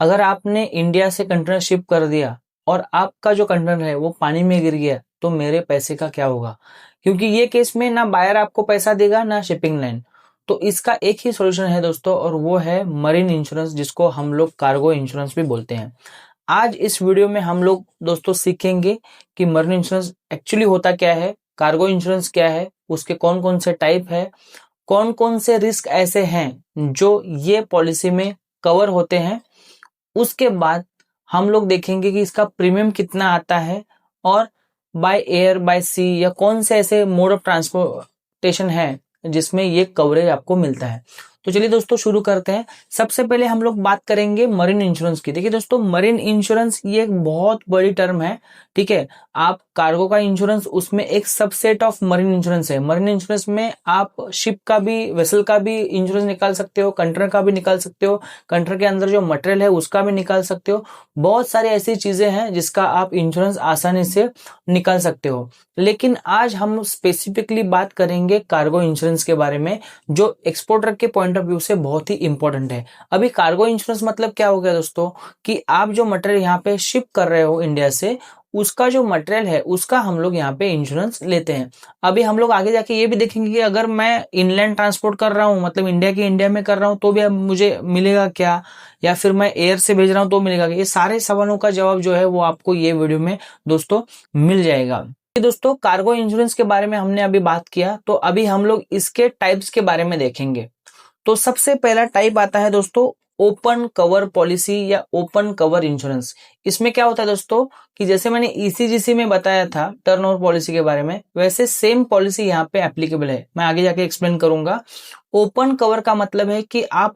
अगर आपने इंडिया से कंटेनर शिप कर दिया और आपका जो कंटेनर है वो पानी में गिर गया तो मेरे पैसे का क्या होगा? क्योंकि ये केस में ना बायर आपको पैसा देगा ना शिपिंग लाइन। तो इसका एक ही सॉल्यूशन है दोस्तों, और वो है मरीन इंश्योरेंस, जिसको हम लोग कार्गो इंश्योरेंस भी बोलते हैं। आज इस वीडियो में हम लोग दोस्तों सीखेंगे कि मरीन इंश्योरेंस एक्चुअली होता क्या है, कार्गो इंश्योरेंस क्या है, उसके कौन कौन से टाइप है, कौन कौन से रिस्क ऐसे हैं जो ये पॉलिसी में कवर होते हैं। उसके बाद हम लोग देखेंगे कि इसका प्रीमियम कितना आता है, और बाय एयर बाय सी या कौन से ऐसे मोड ऑफ ट्रांसपोर्टेशन है जिसमें ये कवरेज आपको मिलता है। तो चलिए दोस्तों शुरू करते हैं। सबसे पहले हम लोग बात करेंगे मरीन इंश्योरेंस की। देखिए दोस्तों, मरीन इंश्योरेंस ये एक बहुत बड़ी टर्म है, ठीक है। आप कार्गो का इंश्योरेंस उसमें एक सबसेट ऑफ मरीन इंश्योरेंस है। मरीन इंश्योरेंस में आप शिप का भी, वेसल का भी इंश्योरेंस निकाल सकते हो, कंटेनर का भी निकाल सकते हो, कंटेनर के अंदर जो मटेरियल है उसका भी निकाल सकते हो। बहुत सारी ऐसी चीजें हैं जिसका आप इंश्योरेंस आसानी से निकाल सकते हो। लेकिन आज हम स्पेसिफिकली बात करेंगे कार्गो इंश्योरेंस के बारे में, जो एक्सपोर्टर के पॉइंट ऑफ व्यू से बहुत ही इंपॉर्टेंट है। अभी कार्गो इंश्योरेंस मतलब क्या हो गया दोस्तों, कि आप जो मटेरियल यहाँ पे शिप कर रहे हो इंडिया से, उसका जो मटेरियल है उसका हम लोग यहाँ पे इंश्योरेंस लेते हैं। अभी हम लोग आगे जाके ये भी देखेंगे कि अगर मैं इनलैंड ट्रांसपोर्ट कर रहा हूँ, मतलब इंडिया के इंडिया में कर रहा हूँ, तो भी अब मुझे मिलेगा क्या, या फिर मैं एयर से भेज रहा हूँ तो मिलेगा क्या। ये सारे सवालों का जवाब जो है वो आपको ये वीडियो में दोस्तों मिल जाएगा। दोस्तों, कार्गो इंश्योरेंस के बारे में हमने अभी बात किया, तो अभी हम लोग इसके टाइप्स के बारे में देखेंगे। तो सबसे पहला टाइप आता है दोस्तों ओपन कवर पॉलिसी या ओपन कवर इंश्योरेंस। इसमें क्या होता है दोस्तों, कि जैसे मैंने ईसीजीसी में बताया था टर्नओवर पॉलिसी के बारे में, वैसे सेम पॉलिसी यहाँ पे एप्लीकेबल है। मैं आगे जाके एक्सप्लेन करूंगा। ओपन कवर का मतलब है कि आप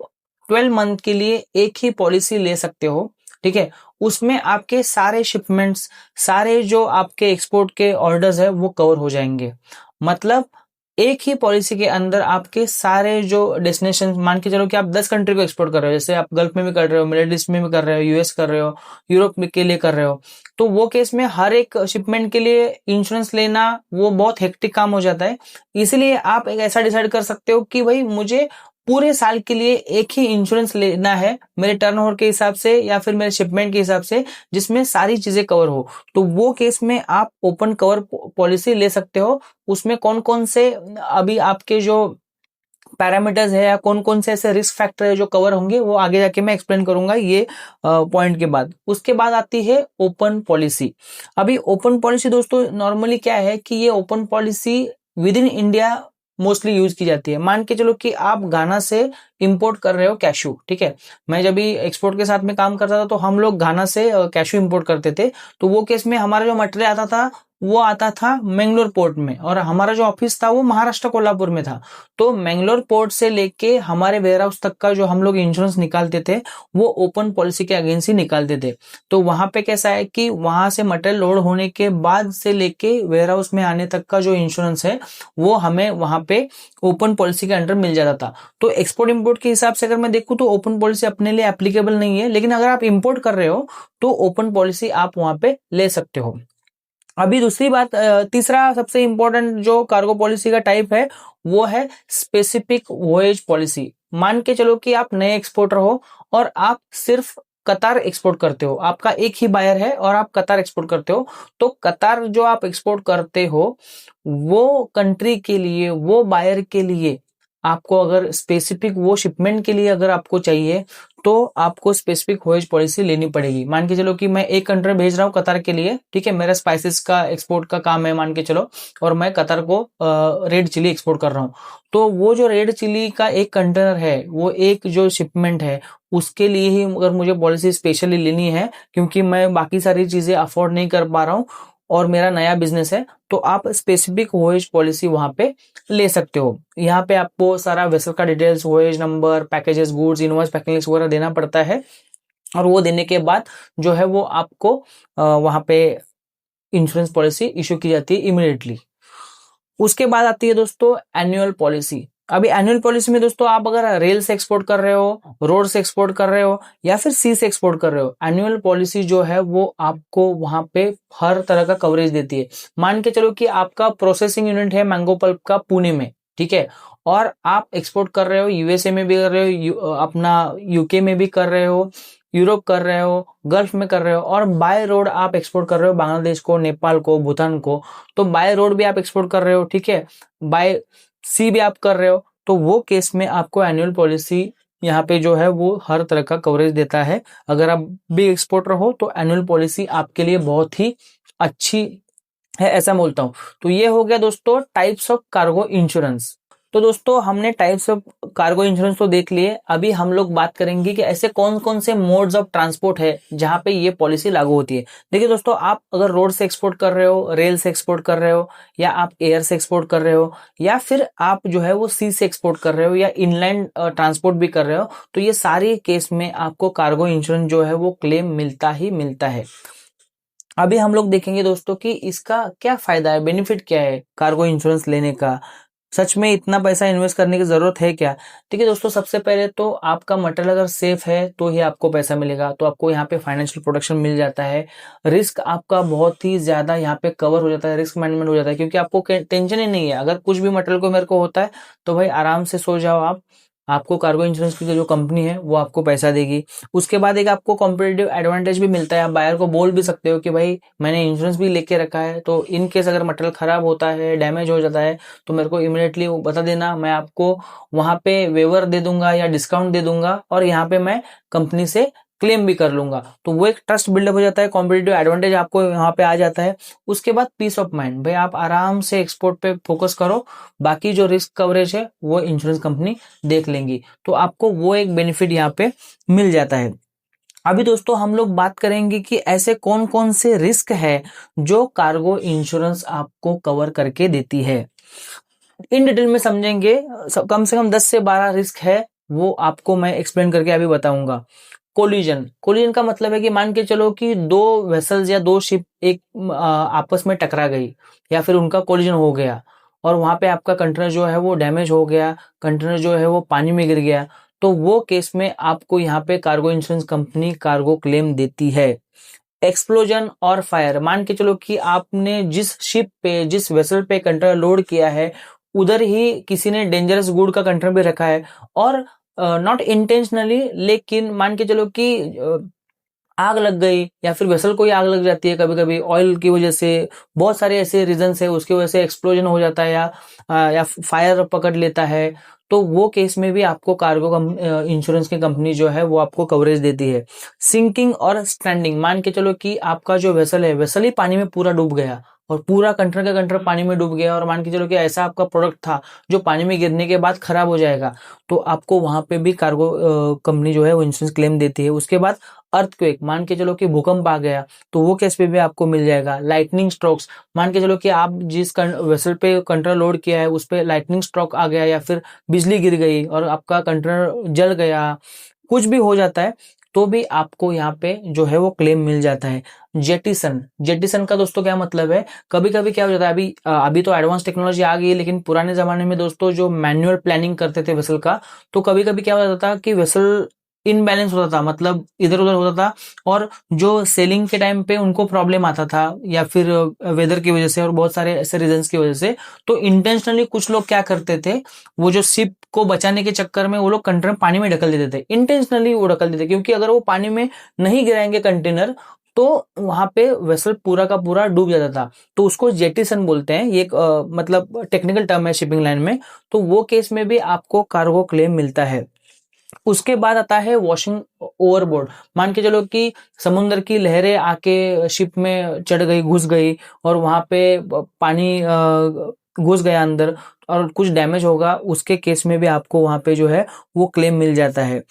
12 मंथ के लिए एक ही पॉलिसी ले सकते हो, ठीक है। उसमें आपके सारे शिपमेंट्स, सारे जो आपके एक्सपोर्ट के ऑर्डर्स है वो कवर हो जाएंगे। मतलब एक ही पॉलिसी के अंदर आपके सारे जो डेस्टिनेशन, मान के चलो कि आप 10 कंट्री को एक्सपोर्ट कर रहे हो, जैसे आप गल्फ में भी कर रहे हो, मिडिल ईस्ट में भी कर रहे हो, यूएस कर रहे हो, यूरोप के लिए कर रहे हो, तो वो केस में हर एक शिपमेंट के लिए इंश्योरेंस लेना वो बहुत हेक्टिक काम हो जाता है। इसीलिए आप एक ऐसा डिसाइड कर सकते हो कि भाई मुझे पूरे साल के लिए एक ही इंश्योरेंस लेना है, मेरे टर्नओवर के हिसाब से या फिर मेरे शिपमेंट के हिसाब से, जिसमें सारी चीजें कवर हो। तो वो केस में आप ओपन कवर पॉलिसी ले सकते हो। उसमें कौन कौन से अभी आपके जो पैरामीटर्स है या कौन कौन से ऐसे रिस्क फैक्टर है जो कवर होंगे, वो आगे जाके मैं एक्सप्लेन करूंगा ये पॉइंट के बाद। उसके बाद आती है ओपन पॉलिसी। अभी ओपन पॉलिसी दोस्तों नॉर्मली क्या है कि ये open policy with in India mostly use की जाती है। मान के चलो कि आप घाना से इंपोर्ट कर रहे हो कैशू, ठीक है। मैं जब भी एक्सपोर्ट के साथ में काम करता था तो हम लोग घाना से कैशू इंपोर्ट करते थे। तो वो केस में हमारा जो मटेरियल आता था वो आता था मैंगलोर पोर्ट में, और हमारा जो ऑफिस था वो महाराष्ट्र कोल्हापुर में था। तो मैंगलोर पोर्ट से लेके हमारे वेयर हाउस तक का जो हम लोग इंश्योरेंस निकालते थे वो ओपन पॉलिसी के अगेंस्ट ही निकालते थे। तो वहां पे कैसा है कि वहां से मटेरियल लोड होने के बाद से लेके वेयर हाउस में आने तक का जो इंश्योरेंस है वो हमें वहां पे ओपन पॉलिसी के अंडर मिल जाता था। तो एक्सपोर्ट इंपोर्ट के हिसाब से अगर मैं देखूं तो ओपन पॉलिसी अपने लिए एप्लीकेबल नहीं है, लेकिन अगर आप इंपोर्ट कर रहे हो तो ओपन पॉलिसी आप वहां पे ले सकते हो। अभी दूसरी बात, तीसरा सबसे इंपॉर्टेंट जो कार्गो पॉलिसी का टाइप है वो है स्पेसिफिक वोएज पॉलिसी। मान के चलो कि आप नए एक्सपोर्टर हो और आप सिर्फ कतार एक्सपोर्ट करते हो, आपका एक ही बायर है और आप कतार एक्सपोर्ट करते हो। तो कतार जो आप एक्सपोर्ट करते हो वो कंट्री के लिए, वो बायर के लिए आपको अगर स्पेसिफिक वो शिपमेंट के लिए अगर आपको चाहिए तो आपको स्पेसिफिक वोएज पॉलिसी लेनी पड़ेगी। मान के चलो कि मैं एक कंटेनर भेज रहा हूँ कतार के लिए, ठीक है। मेरा स्पाइसेस का एक्सपोर्ट का काम है मान के चलो, और मैं कतार को रेड चिली एक्सपोर्ट कर रहा हूँ। तो वो जो रेड चिली का एक कंटेनर है, वो एक जो शिपमेंट है, उसके लिए ही अगर मुझे पॉलिसी स्पेशली लेनी है, क्योंकि मैं बाकी सारी चीजें अफोर्ड नहीं कर पा रहा हूँ और मेरा नया बिजनेस है, तो आप स्पेसिफिक वोएज पॉलिसी वहां पे ले सकते हो। यहाँ पे आपको सारा वेसल का details, voyage number, packages, goods, invoice, packing list वगैरह देना पड़ता है, और वो देने के बाद जो है वो आपको वहां पे इंश्योरेंस पॉलिसी इशू की जाती है इमीडिएटली। उसके बाद आती है दोस्तों एनुअल पॉलिसी। अभी एनुअल पॉलिसी में दोस्तों आप अगर रेल से एक्सपोर्ट कर रहे हो, रोड से एक्सपोर्ट कर रहे हो, या फिर सी से एक्सपोर्ट कर रहे हो, एनुअल पॉलिसी जो है वो आपको वहां पे हर तरह का कवरेज देती है। मान के चलो कि आपका प्रोसेसिंग यूनिट है मैंगो पल्प का पुणे में, ठीक है, और आप एक्सपोर्ट कर रहे हो, यूएसए में भी कर रहे हो, अपना यूके में भी कर रहे हो, यूरोप कर रहे हो, गल्फ में कर रहे हो, और बाय रोड आप एक्सपोर्ट कर रहे हो बांग्लादेश को, नेपाल को, भूटान को, तो बाय रोड भी आप एक्सपोर्ट कर रहे हो, ठीक है, बाय सी भी आप कर रहे हो, तो वो केस में आपको एनुअल पॉलिसी यहाँ पे जो है वो हर तरह का कवरेज देता है। अगर आप बिग एक्सपोर्टर हो तो एनुअल पॉलिसी आपके लिए बहुत ही अच्छी है, ऐसा बोलता हूं। तो ये हो गया दोस्तों टाइप्स ऑफ कार्गो इंश्योरेंस। तो दोस्तों हमने टाइप्स ऑफ कार्गो इंश्योरेंस तो देख लिए, अभी हम लोग बात करेंगे कि ऐसे कौन कौन से मोड्स ऑफ ट्रांसपोर्ट है जहां पे ये पॉलिसी लागू होती है। देखिए दोस्तों, आप अगर रोड से एक्सपोर्ट कर रहे हो, रेल से एक्सपोर्ट कर रहे हो, या आप एयर से एक्सपोर्ट कर रहे हो, या फिर आप जो है वो सी से एक्सपोर्ट कर रहे हो, या इनलैंड ट्रांसपोर्ट भी कर रहे हो, तो ये सारे केस में आपको कार्गो इंश्योरेंस जो है वो क्लेम मिलता ही मिलता है। अभी हम लोग देखेंगे दोस्तों कि इसका क्या फायदा है, बेनिफिट क्या है कार्गो इंश्योरेंस लेने का, सच में इतना पैसा इन्वेस्ट करने की जरूरत है क्या। ठीक है दोस्तों, सबसे पहले तो आपका मटेरियल अगर सेफ है तो ही आपको पैसा मिलेगा, तो आपको यहाँ पे फाइनेंशियल प्रोटेक्शन मिल जाता है। रिस्क आपका बहुत ही ज्यादा यहाँ पे कवर हो जाता है, रिस्क मैनेजमेंट हो जाता है, क्योंकि आपको टेंशन ही नहीं है। अगर कुछ भी मटेरियल को मेरे को होता है तो भाई आराम से सो जाओ आप, आपको कार्गो इंश्योरेंस की जो कंपनी है वो आपको पैसा देगी। उसके बाद एक आपको कॉम्पिटिटिव एडवांटेज भी मिलता है, आप बायर को बोल भी सकते हो कि भाई मैंने इंश्योरेंस भी लेके रखा है, तो इन केस अगर मटेरियल खराब होता है, डैमेज हो जाता है, तो मेरे को इमीडिएटली बता देना, मैं आपको वहां पे वेवर दे दूंगा या डिस्काउंट दे दूंगा, और यहाँ पे मैं कंपनी से क्लेम भी कर लूंगा। तो वो एक ट्रस्ट बिल्डअप हो जाता है, कॉम्पिटिटिव एडवांटेज आपको यहाँ पे आ जाता है। उसके बाद पीस ऑफ माइंड, भाई आप आराम से एक्सपोर्ट पे फोकस करो, बाकी जो रिस्क कवरेज है वो इंश्योरेंस कंपनी देख लेंगी, तो आपको वो एक बेनिफिट यहाँ पे मिल जाता है। अभी दोस्तों हम लोग बात करेंगे कि ऐसे कौन कौन से रिस्क है जो कार्गो इंश्योरेंस आपको कवर करके देती है। इन डिटेल में समझेंगे, कम से कम 10 से 12 रिस्क है, वो आपको मैं एक्सप्लेन करके अभी बताऊंगा। कोलिजन, कोलिजन का मतलब है कि मान के चलो कि दो वेसल्स या दो शिप एक आपस में टकरा गई, या फिर उनका कोलिजन हो गया, और वहां पे आपका कंटेनर जो है वो डैमेज हो गया, कंटेनर जो है वो पानी में गिर गया, तो वो केस में आपको यहाँ पे cargo insurance company cargo claim देती है। एक्सप्लोजन और फायर, मान के चलो कि आपने जिस शिप पे, जिस वेसल पे कंटेनर लोड किया है, उधर ही किसी ने डेंजरस गुड का कंटेनर भी रखा है, और नॉट इंटेंशनली, लेकिन मान के चलो कि आग लग गई, या फिर वेसल को ही आग लग जाती है, कभी कभी ऑयल की वजह से, बहुत सारे ऐसे रीजंस है, उसकी वजह से एक्सप्लोजन हो जाता है, या फायर पकड़ लेता है, तो वो केस में भी आपको कार्गो इंश्योरेंस की कंपनी जो है वो आपको कवरेज देती है। सिंकिंग और स्ट्रैंडिंग, मान के चलो कि आपका जो वेसल है, वेसल ही पानी में पूरा डूब गया, और पूरा कंटेनर का कंटेनर पानी में डूब गया, और मान के चलो कि ऐसा आपका प्रोडक्ट था जो पानी में गिरने के बाद खराब हो जाएगा, तो आपको वहां पे भी कार्गो कंपनी जो है वो इंश्योरेंस क्लेम देती है। उसके बाद अर्थक्वेक, मान के चलो कि भूकंप आ गया, तो वो केस पे भी आपको मिल जाएगा। लाइटनिंग स्ट्रोक्स, मान के चलो कि आप जिस वेसल पे कंटेनर लोड किया है उस पे लाइटनिंग स्ट्रोक आ गया, या फिर बिजली गिर गई और आपका कंटेनर जल गया, कुछ भी हो जाता है, तो भी आपको यहाँ पे जो है वो क्लेम मिल जाता है। जेटिसन, जेटिसन का दोस्तों क्या मतलब है, कभी कभी क्या हो जाता है, अभी तो एडवांस टेक्नोलॉजी आ गई है, लेकिन पुराने जमाने में दोस्तों जो मैनुअल प्लानिंग करते थे वेसल का, तो कभी कभी क्या हो जाता था कि वेसल इनबैलेंस होता था, मतलब इधर उधर होता था, और जो सेलिंग के टाइम पे उनको प्रॉब्लम आता था, या फिर वेदर की वजह से और बहुत सारे ऐसे रीजंस की वजह से, तो इंटेंशनली कुछ लोग क्या करते थे, वो जो शिप को बचाने के चक्कर में वो लोग कंटेनर पानी में ढकल देते थे, इंटेंशनली वो ढकल देते, क्योंकि अगर वो पानी में नहीं गिराएंगे कंटेनर तो वहां पे वेसल पूरा का पूरा डूब जाता था, तो उसको जेटिसन बोलते हैं, ये एक मतलब टेक्निकल टर्म है शिपिंग लाइन में, तो वो केस में भी आपको कार्गो क्लेम मिलता है। उसके बाद आता है वॉशिंग ओवरबोर्ड, मान के चलो कि समुद्र की लहरें आके शिप में चढ़ गई, घुस गई, और वहां पे पानी घुस गया अंदर, और कुछ डैमेज होगा, उसके केस में भी आपको वहां पे जो है वो क्लेम मिल जाता है।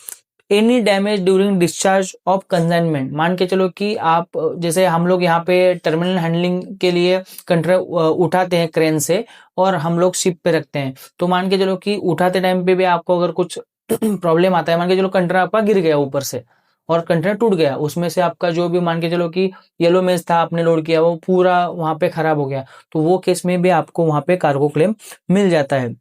Any damage during discharge of consignment, मान के चलो कि आप, जैसे हम लोग यहाँ पे टर्मिनल हैंडलिंग के लिए कंटेनर उठाते हैं क्रेन से, और हम लोग शिप पे रखते हैं, तो मान के चलो कि उठाते टाइम पे भी आपको अगर कुछ प्रॉब्लम आता है, मान के चलो कंटेनर आपका गिर गया ऊपर से और कंटेनर टूट गया, उसमें से आपका जो भी मान के चलो कि येलो मेज था आपने लोड किया, वो पूरा वहां पे खराब हो गया, तो वो केस में भी आपको वहां पे कार्गो क्लेम मिल जाता है।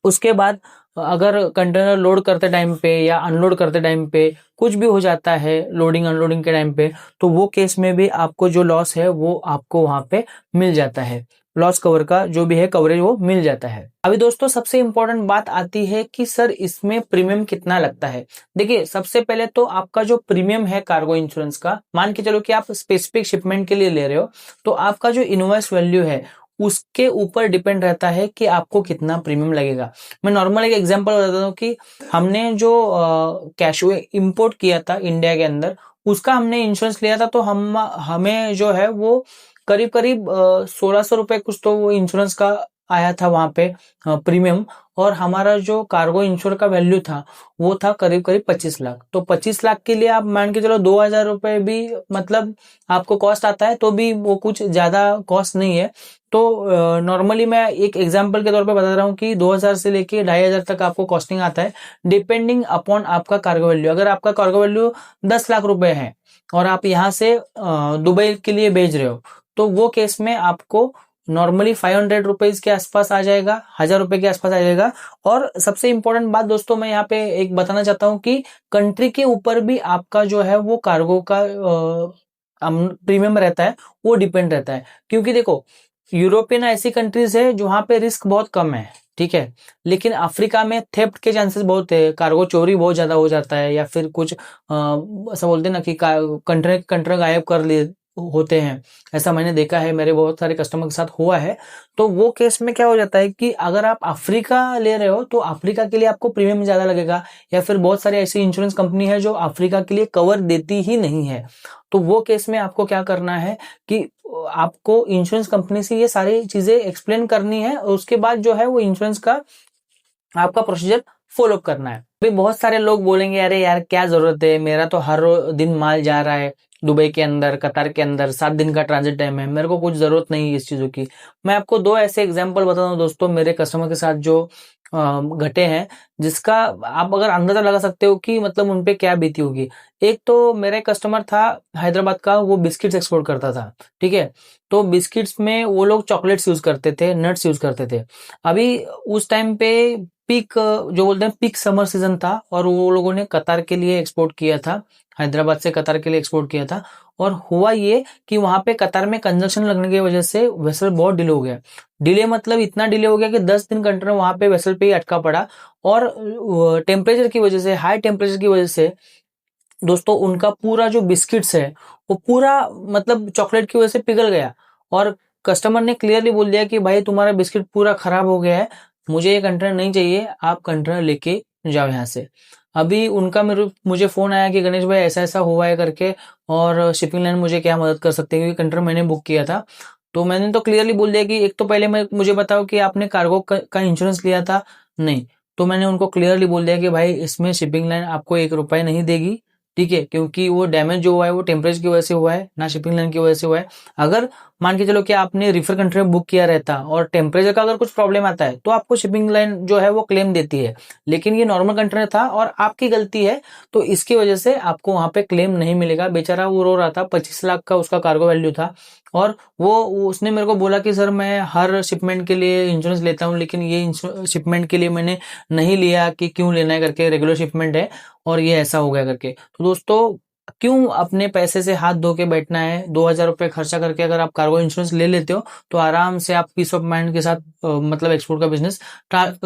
उसके बाद अगर कंटेनर लोड करते टाइम पे या अनलोड करते टाइम पे कुछ भी हो जाता है लोडिंग अनलोडिंग के टाइम पे, तो वो केस में भी आपको जो लॉस है वो आपको वहां पे मिल जाता है। लॉस कवर का जो भी है कवरेज वो मिल जाता है। अभी दोस्तों सबसे इंपॉर्टेंट बात आती है कि सर इसमें प्रीमियम कितना लगता है। देखिए सबसे पहले तो आपका जो प्रीमियम है कार्गो इंश्योरेंस का, मान के चलो कि आप स्पेसिफिक शिपमेंट के लिए ले रहे हो, तो आपका जो इनवॉइस वैल्यू है उसके ऊपर डिपेंड रहता है कि आपको कितना प्रीमियम लगेगा। मैं नॉर्मल एक एग्जांपल बताता हूँ कि हमने जो कैशवे इंपोर्ट किया था इंडिया के अंदर, उसका हमने इंश्योरेंस लिया था, तो हमें जो है वो करीब करीब 1600 रुपए कुछ तो वो इंश्योरेंस का आया था वहां पे प्रीमियम। और हमारा जो कार्गो इंश्योर का वैल्यू था वो था करीब करीब 25 लाख। तो 25 लाख के लिए आप मान के चलो 2000 रुपए भी मतलब आपको कॉस्ट आता है, तो भी वो कुछ ज्यादा कॉस्ट नहीं है। तो नॉर्मली मैं एक एग्जांपल के तौर पे बता रहा हूँ कि 2000 से लेके 2500 तक आपको कॉस्टिंग आता है, डिपेंडिंग अपॉन आपका कार्गो वैल्यू। अगर आपका कार्गो वैल्यू 10 लाख रुपए है और आप यहाँ से दुबई के लिए भेज रहे हो, तो वो केस में आपको नॉर्मली 500 रुपीज के आसपास आ जाएगा, 1000 रुपए के आसपास आ जाएगा। और सबसे इंपॉर्टेंट बात दोस्तों मैं यहाँ पे एक बताना चाहता हूँ कि कंट्री के ऊपर भी आपका जो है वो कार्गो का प्रीमियम रहता है, वो डिपेंड रहता है। क्योंकि देखो यूरोपियन ऐसी कंट्रीज है जहाँ पे रिस्क बहुत कम है, ठीक है, लेकिन अफ्रीका में थेफ्ट के चांसेस बहुत है, कार्गो चोरी बहुत ज्यादा हो जाता है, या फिर कुछ ऐसा बोलते हैं ना कि कंटेनर गायब कर लिए होते हैं। ऐसा मैंने देखा है, मेरे बहुत सारे कस्टमर के साथ हुआ है। तो वो केस में क्या हो जाता है कि अगर आप अफ्रीका ले रहे हो तो अफ्रीका के लिए आपको प्रीमियम ज्यादा लगेगा, या फिर बहुत सारी ऐसी इंश्योरेंस कंपनी है जो अफ्रीका के लिए कवर देती ही नहीं है। तो वो केस में आपको क्या करना है कि आपको इंश्योरेंस कंपनी से ये सारी चीजें एक्सप्लेन करनी है, और उसके बाद जो है वो इंश्योरेंस का आपका प्रोसीजर फॉलो करना है। अभी बहुत सारे लोग बोलेंगे अरे यार क्या जरूरत है, मेरा तो हर दिन माल जा रहा है दुबई के अंदर, कतार के अंदर, 7 दिन का ट्रांजिट टाइम है, मेरे को कुछ जरूरत नहीं है इस चीजों की। मैं आपको दो ऐसे एग्जांपल बताता हूँ दोस्तों मेरे कस्टमर के साथ जो घटे हैं, जिसका आप अगर अंदाजा लगा सकते हो कि मतलब उनपे क्या बीती होगी। एक तो मेरा कस्टमर था हैदराबाद का, वो बिस्किट्स एक्सपोर्ट करता था, ठीक है। तो बिस्किट्स में वो लोग चॉकलेट्स यूज करते थे, नट्स यूज करते थे। अभी उस टाइम पे पीक जो बोलते हैं पीक समर सीजन था, और वो लोगों ने कतार के लिए एक्सपोर्ट किया था, हैदराबाद से कतार के लिए एक्सपोर्ट किया था। और हुआ ये कि वहां पे कतार में कंजक्शन लगने की वजह से वेसल बहुत डिले हो गया। डिले मतलब इतना डिले हो गया कि 10 दिन कंटेनर वहां पे वेसल पे ही अटका पड़ा। और टेम्परेचर की वजह से, हाई टेम्परेचर की वजह से दोस्तों उनका पूरा जो बिस्किट्स है वो पूरा मतलब चॉकलेट की वजह से पिघल गया। और कस्टमर ने क्लियरली बोल दिया कि भाई तुम्हारा बिस्किट पूरा खराब हो गया है, मुझे ये कंटेनर नहीं चाहिए, आप कंटेनर लेके जाओ यहाँ से। अभी उनका मुझे फोन आया कि गणेश भाई ऐसा ऐसा हुआ है करके, और शिपिंग लाइन मुझे क्या मदद कर सकते हैं, क्योंकि कंटेनर मैंने बुक किया था। तो मैंने तो क्लियरली बोल दिया कि एक तो पहले मुझे बताओ कि आपने कार्गो का इंश्योरेंस लिया था, नहीं। तो मैंने उनको क्लियरली बोल दिया कि भाई इसमें शिपिंग लाइन आपको 1 रुपए नहीं देगी, ठीक है, क्योंकि वो डैमेज जो हुआ है वो टेम्परेचर की वजह से हुआ है, ना शिपिंग लाइन की वजह से हुआ है। अगर मान के चलो कि आपने रिफर कंट्री में बुक किया रहता और टेम्परेचर का अगर कुछ प्रॉब्लम आता है तो आपको शिपिंग लाइन जो है वो क्लेम देती है, लेकिन ये नॉर्मल कंटेनर था और आपकी गलती है, तो इसकी वजह से आपको वहां पे क्लेम नहीं मिलेगा। बेचारा वो रो रहा था, 25 लाख का उसका कार्गो वैल्यू था। और वो उसने मेरे को बोला कि सर मैं हर शिपमेंट के लिए इंश्योरेंस लेता हूँ, लेकिन ये शिपमेंट के लिए मैंने नहीं लिया, कि क्यों लेना है करके, रेगुलर शिपमेंट है और ये ऐसा हो गया करके। तो दोस्तों क्यों अपने पैसे से हाथ धो के बैठना है, 2000 रुपए खर्चा करके अगर आप कार्गो इंश्योरेंस ले लेते हो तो आराम से आप पीस ऑफ माइंड के साथ मतलब एक्सपोर्ट का बिजनेस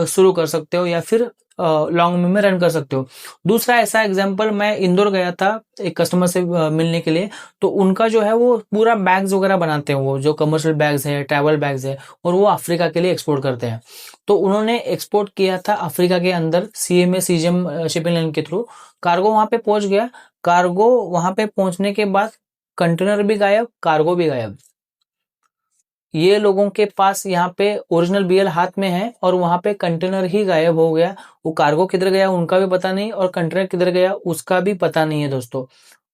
शुरू कर सकते हो, या फिर लॉन्ग में रन कर सकते हो। दूसरा ऐसा एग्जांपल, मैं इंदौर गया था एक कस्टमर से मिलने के लिए। तो उनका जो है वो पूरा बैग्स वगैरह बनाते हैं, वो जो कमर्शियल बैग्स है, ट्रैवल बैग्स है, और वो अफ्रीका के लिए एक्सपोर्ट करते हैं। तो उन्होंने एक्सपोर्ट किया था अफ्रीका के अंदर सीएमए सीजियम शिपिंग लाइन के थ्रू। कार्गो वहां पे पहुंच गया, कार्गो वहां पे पहुंचने के बाद कंटेनर भी गायब, कार्गो भी गायब। ये लोगों के पास यहाँ पे ओरिजिनल बीएल हाथ में है और वहां पे कंटेनर ही गायब हो गया। वो कार्गो किधर गया उनका भी पता नहीं, और कंटेनर किधर गया उसका भी पता नहीं है दोस्तों।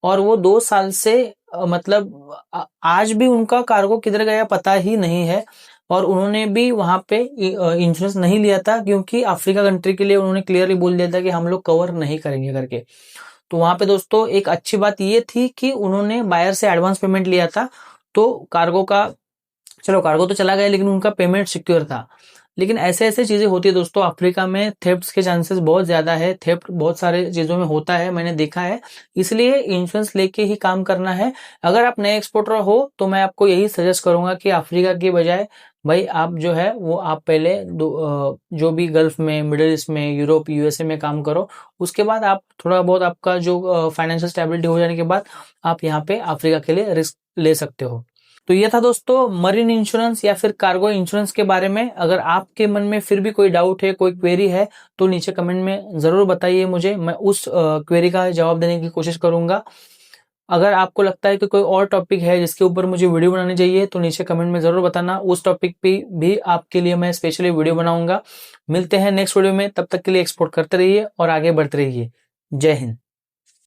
और वो 2 साल से मतलब आज भी उनका कार्गो किधर गया पता ही नहीं है। और उन्होंने भी वहां पे इंश्योरेंस नहीं लिया था, क्योंकि अफ्रीका कंट्री के लिए उन्होंने क्लियरली बोल दिया था कि हम लोग कवर नहीं करेंगे करके। तो वहां पे दोस्तों एक अच्छी बात ये थी कि उन्होंने बायर से एडवांस पेमेंट लिया था, तो कार्गो का चलो कार्गो तो चला गया लेकिन उनका पेमेंट सिक्योर था। लेकिन ऐसे ऐसे चीजें होती है दोस्तों, अफ्रीका में थेफ्ट के चांसेस बहुत ज्यादा है, थेफ्ट बहुत सारे चीजों में होता है, मैंने देखा है। इसलिए इंश्योरेंस लेके ही काम करना है। अगर आप नए एक्सपोर्टर हो तो मैं आपको यही सजेस्ट करूंगा कि अफ्रीका के बजाय भाई आप जो है वो आप पहले जो भी गल्फ में, मिडिल ईस्ट में, यूरोप, यूएसए में काम करो। उसके बाद आप थोड़ा बहुत आपका जो फाइनेंशियल स्टेबिलिटी हो जाने के बाद आप यहाँ पे अफ्रीका के लिए रिस्क ले सकते हो। तो ये था दोस्तों मरीन इंश्योरेंस या फिर कार्गो इंश्योरेंस के बारे में। अगर आपके मन में फिर भी कोई डाउट है, कोई क्वेरी है, तो नीचे कमेंट में जरूर बताइए मुझे, मैं उस क्वेरी का जवाब देने की कोशिश करूंगा। अगर आपको लगता है कि कोई और टॉपिक है जिसके ऊपर मुझे वीडियो बनानी चाहिए तो नीचे कमेंट में जरूर बताना, उस टॉपिक पे भी आपके लिए मैं स्पेशली वीडियो बनाऊंगा। मिलते हैं नेक्स्ट वीडियो में, तब तक के लिए एक्सपोर्ट करते रहिए और आगे बढ़ते रहिए। जय हिंद।